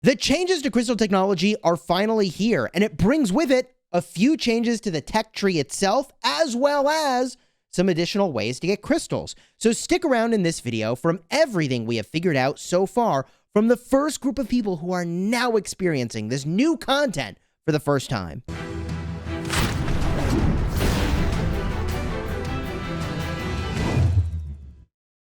The changes to crystal technology are finally here, and it brings with it a few changes to the tech tree itself, as well as some additional ways to get crystals. So stick around in this video from everything we have figured out so far from the first group of people who are now experiencing this new content for the first time.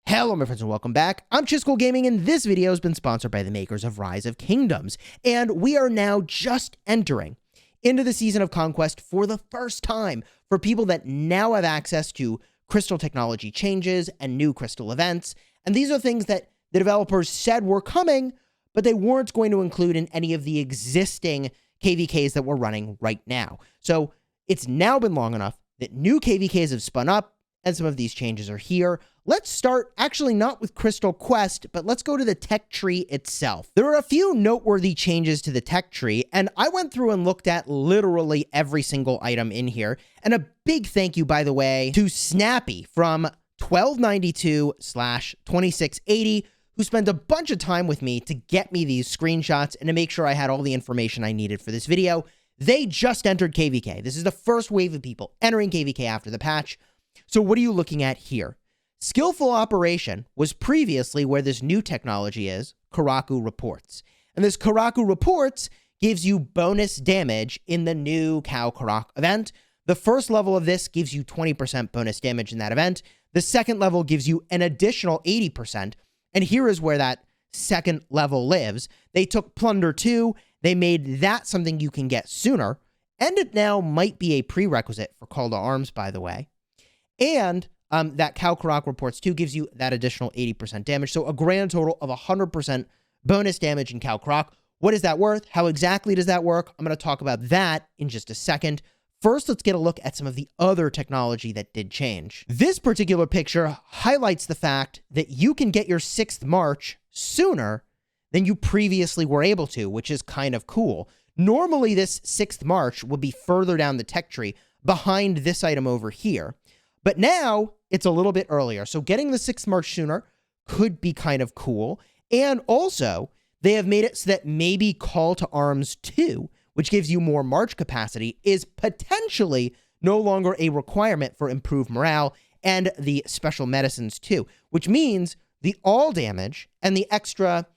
Hello my friends and welcome back. I'm Chisgule Gaming and this video has been sponsored by the makers of Rise of Kingdoms. And we are now just entering into the season of Conquest for the first time for people that now have access to crystal technology changes and new crystal events. And these are things that the developers said were coming, but they weren't going to include in any of the existing KvKs that we're running right now. So it's now been long enough that new KvKs have spun up and some of these changes are here. Let's start actually not with Crystal Quest, but let's go to the tech tree itself. There are a few noteworthy changes to the tech tree, and I went through and looked at literally every single item in here. And a big thank you, by the way, to Snappy from 1292/2680, who spent a bunch of time with me to get me these screenshots and to make sure I had all the information I needed for this video. They just entered KvK. This is the first wave of people entering KvK after the patch. So what are you looking at here? Skillful Operation was previously where this new technology is, Karuak Reports. And this Karuak Reports gives you bonus damage in the new Karuak event. The first level of this gives you 20% bonus damage in that event. The second level gives you an additional 80%. And here is where that second level lives. They took Plunder 2, they made that something you can get sooner, and it now might be a prerequisite for Call to Arms, by the way. And that Karuak Reports 2 gives you that additional 80% damage. So a grand total of 100% bonus damage in Karuak. What is that worth? How exactly does that work? I'm going to talk about that in just a second. First, let's get a look at some of the other technology that did change. This particular picture highlights the fact that you can get your 6th march sooner than you previously were able to, which is kind of cool. Normally, this 6th march would be further down the tech tree behind this item over here. But now it's a little bit earlier. So getting the 6th march sooner could be kind of cool. And also, they have made it so that maybe Call to Arms 2, which gives you more march capacity, is potentially no longer a requirement for improved morale and the special medicines too, which means the all damage and the extra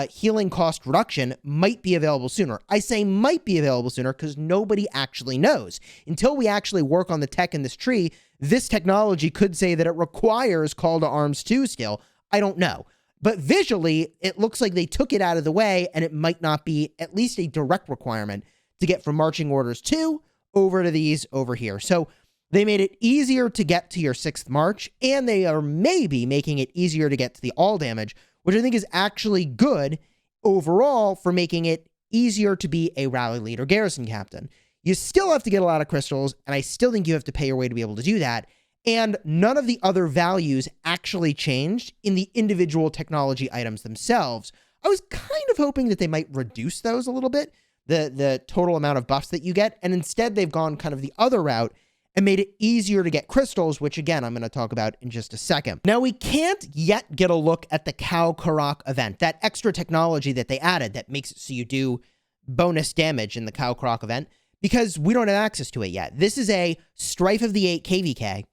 healing cost reduction might be available sooner. I say might be available sooner because nobody actually knows. Until we actually work on the tech in this tree, this technology could say that it requires Call to Arms 2 still. I don't know. But visually, it looks like they took it out of the way and it might not be at least a direct requirement to get from Marching Orders 2 over to these over here. So they made it easier to get to your 6th march, and they are maybe making it easier to get to the all damage, which I think is actually good overall for making it easier to be a rally leader garrison captain. You still have to get a lot of crystals, and I still think you have to pay your way to be able to do that. And none of the other values actually changed in the individual technology items themselves. I was kind of hoping that they might reduce those a little bit, the total amount of buffs that you get, and instead they've gone kind of the other route and made it easier to get crystals, which again, I'm going to talk about in just a second. Now, we can't yet get a look at the Karuak event, that extra technology that they added that makes it so you do bonus damage in the Karuak event, because we don't have access to it yet. This is a Strife of the 8 KvK,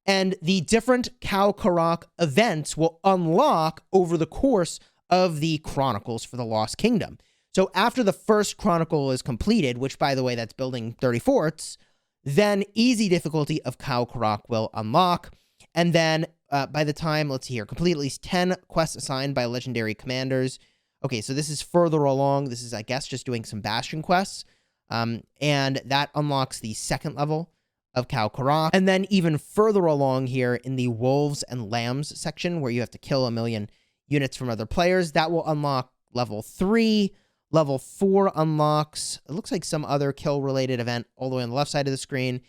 and the different Karuak events will unlock over the course of the Chronicles for the Lost Kingdom. So after the first Chronicle is completed, which by the way, that's building 30 forts, then easy difficulty of Karuak will unlock. And then by the time, let's see here, complete at least 10 quests assigned by legendary commanders. Okay, so this is further along. This is, I guess, just doing some Bastion quests. And that unlocks the 2nd level of Karuak. And then even further along here in the Wolves and Lambs section, where you have to kill 1 million units from other players, that will unlock level 3. Level 4 unlocks, it looks like some other kill-related event all the way on the left side of the screen.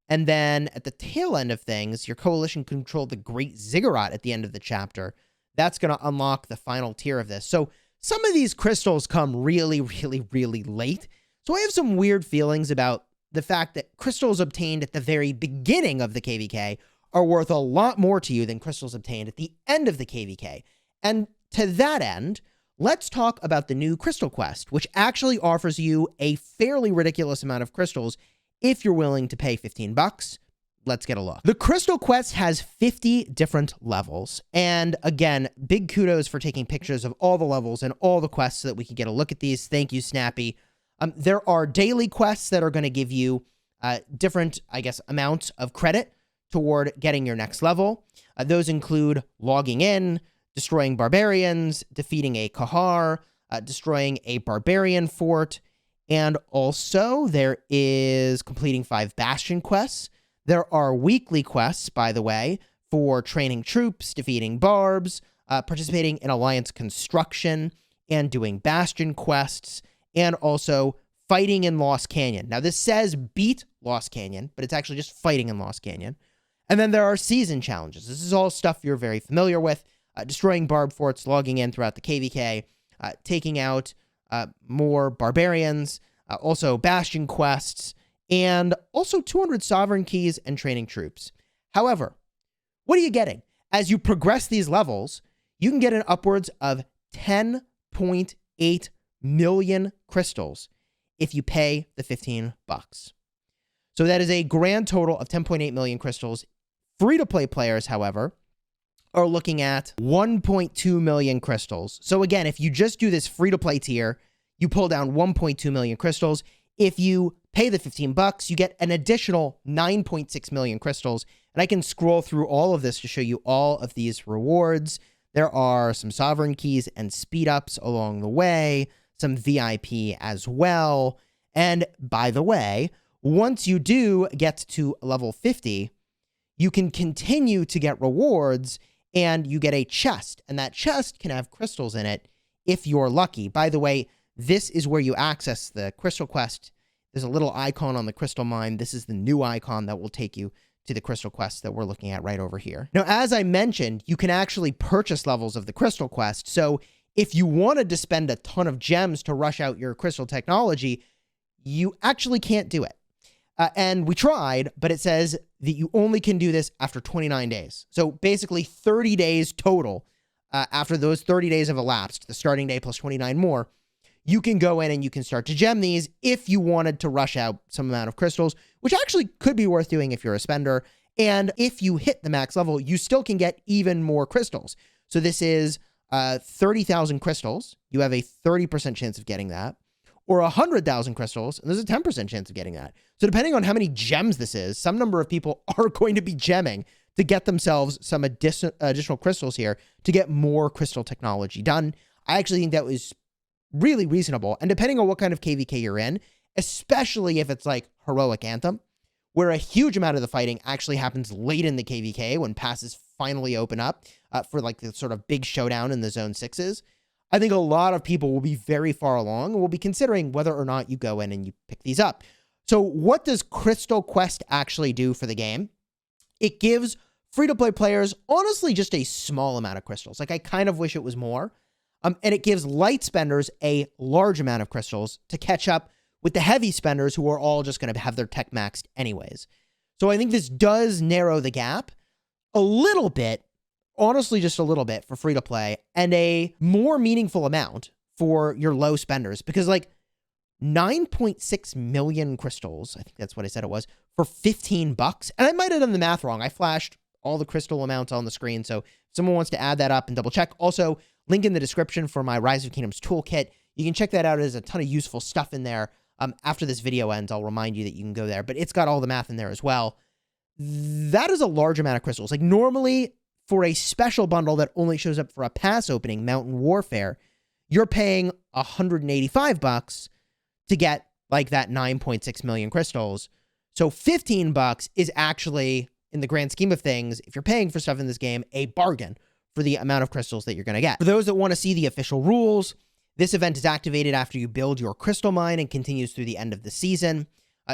And then at the tail end of things, your coalition controlled the Great Ziggurat at the end of the chapter. That's going to unlock the final tier of this. So some of these crystals come really, really, really late. So I have some weird feelings about the fact that crystals obtained at the very beginning of the KvK are worth a lot more to you than crystals obtained at the end of the KvK. And to that end, let's talk about the new Crystal Quest, which actually offers you a fairly ridiculous amount of crystals if you're willing to pay 15 bucks. Let's get a look. The Crystal Quest has 50 different levels. And again, big kudos for taking pictures of all the levels and all the quests so that we can get a look at these. Thank you, Snappy. There are daily quests that are going to give you different, I guess, amounts of credit toward getting your next level. Those include logging in, destroying barbarians, defeating a Kahar, destroying a barbarian fort, and also there is completing 5 bastion quests. There are weekly quests, by the way, for training troops, defeating barbs, participating in alliance construction, and doing bastion quests, and also fighting in Lost Canyon. Now, this says beat Lost Canyon, but it's actually just fighting in Lost Canyon. And then there are season challenges. This is all stuff you're very familiar with. Destroying barb forts, logging in throughout the KvK, taking out more barbarians, also bastion quests, and also 200 sovereign keys and training troops. However, what are you getting? As you progress these levels, you can get an upwards of 10.8 million crystals if you pay the 15 bucks. So that is a grand total of 10.8 million crystals. Free-to-play players, however, are looking at 1.2 million crystals. So again, if you just do this free-to-play tier, you pull down 1.2 million crystals. If you pay the 15 bucks, you get an additional 9.6 million crystals. And I can scroll through all of this to show you all of these rewards. There are some sovereign keys and speed ups along the way, some VIP as well. And by the way, once you do get to level 50, you can continue to get rewards and you get a chest. And that chest can have crystals in it if you're lucky. By the way, this is where you access the Crystal Quest. There's a little icon on the crystal mine. This is the new icon that will take you to the Crystal Quest that we're looking at right over here. Now, as I mentioned, you can actually purchase levels of the Crystal Quest. So if you wanted to spend a ton of gems to rush out your crystal technology, you actually can't do it. And we tried, but it says that you only can do this after 29 days. So basically 30 days total. After those 30 days have elapsed, the starting day plus 29 more, you can go in and you can start to gem these if you wanted to rush out some amount of crystals, which actually could be worth doing if you're a spender. And if you hit the max level, you still can get even more crystals. So this is 30,000 crystals. You have a 30% chance of getting that. Or 100,000 crystals, and there's a 10% chance of getting that. So depending on how many gems this is, some number of people are going to be gemming to get themselves some additional crystals here to get more crystal technology done. I actually think that was really reasonable. And depending on what kind of KvK you're in, especially if it's like Heroic Anthem, where a huge amount of the fighting actually happens late in the KvK when passes finally open up for like the sort of big showdown in the Zone 6s, I think a lot of people will be very far along and will be considering whether or not you go in and you pick these up. So what does Crystal Quest actually do for the game? It gives free-to-play players, honestly, just a small amount of crystals. Like, I kind of wish it was more. And it gives light spenders a large amount of crystals to catch up with the heavy spenders who are all just going to have their tech maxed anyways. So I think this does narrow the gap a little bit, honestly, just a little bit for free to play, and a more meaningful amount for your low spenders, because like 9.6 million crystals, I think that's what I said it was, for 15 bucks. And I might have done the math wrong. I flashed all the crystal amounts on the screen. So if someone wants to add that up and double check, also link in the description for my Rise of Kingdoms toolkit. You can check that out. There's a ton of useful stuff in there. After this video ends, I'll remind you that you can go there, but it's got all the math in there as well. That is a large amount of crystals. Like normally, for a special bundle that only shows up for a pass opening, Mountain Warfare, you're paying 185 bucks to get like that 9.6 million crystals. So 15 bucks is actually, in the grand scheme of things, if you're paying for stuff in this game, a bargain for the amount of crystals that you're going to get. For those that want to see the official rules, this event is activated after you build your crystal mine and continues through the end of the season.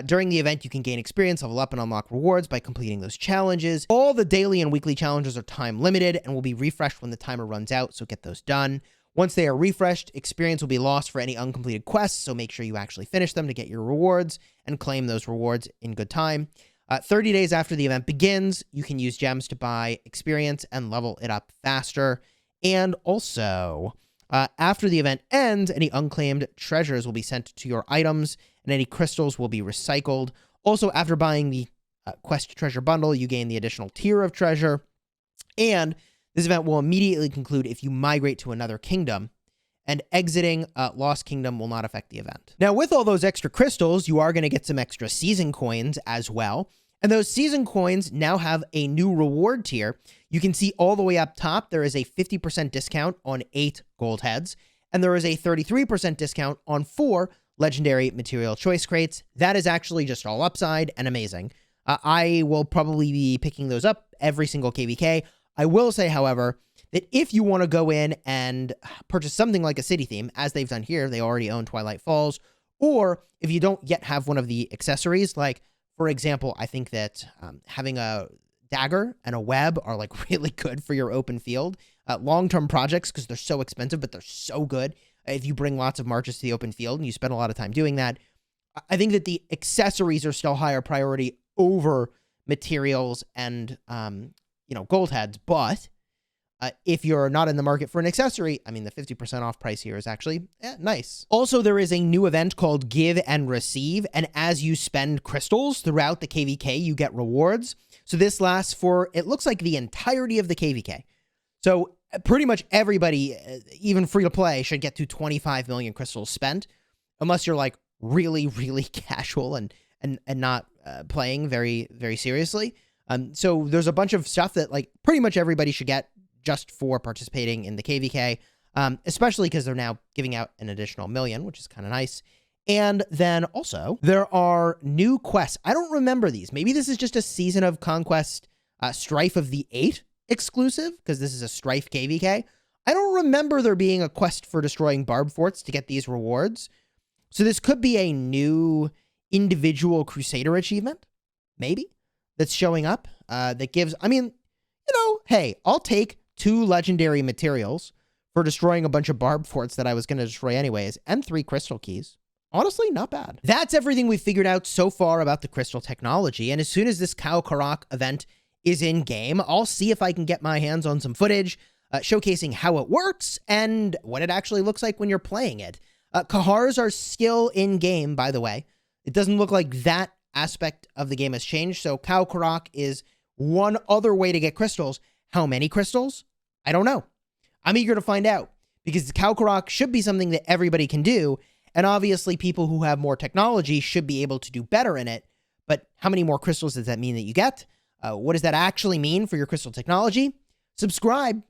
During the event, you can gain experience, level up, and unlock rewards by completing those challenges. All the daily and weekly challenges are time limited and will be refreshed when the timer runs out, so get those done. Once they are refreshed, experience will be lost for any uncompleted quests, so make sure you actually finish them to get your rewards and claim those rewards in good time. 30 days after the event begins, you can use gems to buy experience and level it up faster. And also, After the event ends, any unclaimed treasures will be sent to your items, and any crystals will be recycled. Also, after buying the quest treasure bundle, you gain the additional tier of treasure, and this event will immediately conclude if you migrate to another kingdom, and exiting Lost Kingdom will not affect the event. Now, with all those extra crystals, you are going to get some extra season coins as well, and those season coins now have a new reward tier. You can see all the way up top, there is a 50% discount on 8 gold heads, and there is a 33% discount on 4 legendary material choice crates. That is actually just all upside and amazing. I will probably be picking those up every single KvK. I will say, however, that if you want to go in and purchase something like a city theme, as they've done here, they already own Twilight Falls, or if you don't yet have one of the accessories, like, for example, I think that having a dagger and a web are like really good for your open field. Long-term projects, because they're so expensive, but they're so good if you bring lots of marches to the open field and you spend a lot of time doing that. I think that the accessories are still higher priority over materials and, gold heads. But if you're not in the market for an accessory, I mean, the 50% off price here is actually nice. Also, there is a new event called Give and Receive. And as you spend crystals throughout the KvK, you get rewards. So this lasts for, it looks like, the entirety of the KvK. So pretty much everybody, even free to play, should get to 25 million crystals spent, unless you're like really, really casual and not playing very, very seriously. So there's a bunch of stuff that like pretty much everybody should get just for participating in the KvK, especially because they're now giving out an additional million, which is kind of nice. And then also there are new quests. I don't remember these. Maybe this is just a Season of Conquest Strife of the 8 exclusive, because this is a Strife KvK. I don't remember there being a quest for destroying barb forts to get these rewards. So this could be a new individual Crusader achievement, maybe, that's showing up that gives, I mean, hey, I'll take 2 legendary materials for destroying a bunch of barb forts that I was going to destroy anyways, and 3 crystal keys. Honestly, not bad. That's everything we've figured out so far about the crystal technology, and as soon as this Karuak event is in game, I'll see if I can get my hands on some footage showcasing how it works and what it actually looks like when you're playing it. Kahars are still in game, by the way. It doesn't look like that aspect of the game has changed, so Karuak is one other way to get crystals. How many crystals? I don't know. I'm eager to find out, because the Karuak should be something that everybody can do, and obviously people who have more technology should be able to do better in it, but how many more crystals does that mean that you get? What does that actually mean for your crystal technology? Subscribe,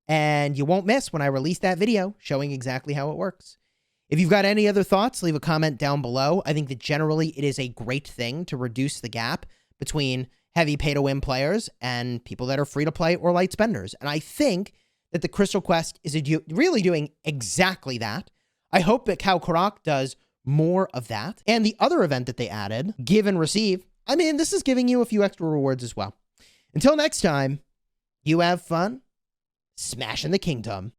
and you won't miss when I release that video showing exactly how it works. If you've got any other thoughts, leave a comment down below. I think that generally it is a great thing to reduce the gap between heavy pay-to-win players and people that are free-to-play or light spenders. And I think that the Crystal Quest is really doing exactly that. I hope that Karuak does more of that. And the other event that they added, Give and Receive, I mean, this is giving you a few extra rewards as well. Until next time, you have fun smashing the kingdom.